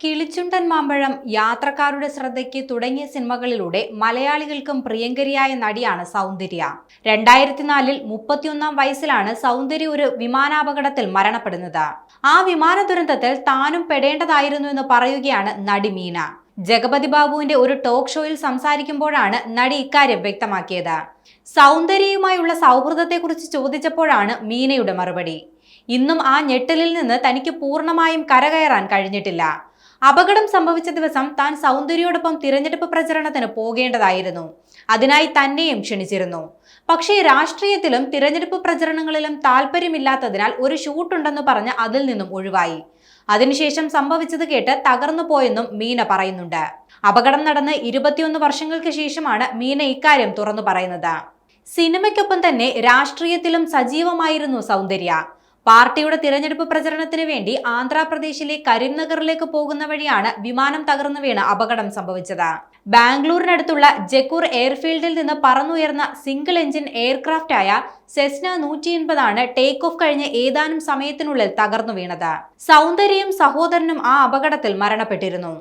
കിളിച്ചുണ്ടൻ മാമ്പഴം, യാത്രക്കാരുടെ ശ്രദ്ധയ്ക്ക് തുടങ്ങിയ സിനിമകളിലൂടെ മലയാളികൾക്കും പ്രിയങ്കരിയായ നടിയാണ് സൗന്ദര്യ. 2004-ൽ 31-ാം വയസ്സിലാണ് സൗന്ദര്യ ഒരു വിമാനാപകടത്തിൽ മരണപ്പെടുന്നത്. ആ വിമാന ദുരന്തത്തിൽ താനും പെടേണ്ടതായിരുന്നു എന്ന് പറയുകയാണ് നടി മീന. ജഗപതി ബാബുവിന്റെ ഒരു ടോക്ക് ഷോയിൽ സംസാരിക്കുമ്പോഴാണ് നടി ഇക്കാര്യം വ്യക്തമാക്കിയത്. സൗന്ദര്യയുമായുള്ള സൗഹൃദത്തെക്കുറിച്ച് ചോദിച്ചപ്പോഴാണ് മീനയുടെ മറുപടി. ഇന്നും ആ ഞെട്ടലിൽ നിന്ന് തനിക്ക് പൂർണ്ണമായും കരകയറാൻ കഴിഞ്ഞിട്ടില്ല. അപകടം സംഭവിച്ച ദിവസം താൻ സൗന്ദര്യയോടൊപ്പം തിരഞ്ഞെടുപ്പ് പ്രചരണത്തിന് പോകേണ്ടതായിരുന്നു. അതിനായി തന്നെയും ക്ഷണിച്ചിരുന്നു. പക്ഷേ രാഷ്ട്രീയത്തിലും തിരഞ്ഞെടുപ്പ് പ്രചരണങ്ങളിലും താല്പര്യമില്ലാത്തതിനാൽ ഒരു ഷൂട്ടുണ്ടെന്ന് പറഞ്ഞ് അതിൽ നിന്നും ഒഴിവായി. അതിനുശേഷം സംഭവിച്ചത് കേട്ട് തകർന്നു പോയെന്നും മീന പറയുന്നുണ്ട്. അപകടം നടന്ന് 21 വർഷങ്ങൾക്ക് ശേഷമാണ് മീന ഇക്കാര്യം തുറന്നു പറയുന്നത്. സിനിമയ്ക്കൊപ്പം തന്നെ രാഷ്ട്രീയത്തിലും സജീവമായിരുന്നു സൗന്ദര്യ. പാർട്ടിയുടെ തിരഞ്ഞെടുപ്പ് പ്രചരണത്തിന് വേണ്ടി ആന്ധ്രാപ്രദേശിലെ കരിംനഗറിലേക്ക് പോകുന്ന വഴിയാണ് വിമാനം തകർന്നു വീണ് അപകടം സംഭവിച്ചത്. ബാംഗ്ലൂരിനടുത്തുള്ള ജക്കൂർ എയർഫീൽഡിൽ നിന്ന് പറന്നുയർന്ന സിംഗിൾ എഞ്ചിൻ എയർക്രാഫ്റ്റായ സെസ്ന 180 ടേക്ക് ഓഫ് കഴിഞ്ഞ് ഏതാനും സമയത്തിനുള്ളിൽ തകർന്നു വീണത്. സൗന്ദര്യയും സഹോദരനും ആ അപകടത്തിൽ മരണപ്പെട്ടിരുന്നു.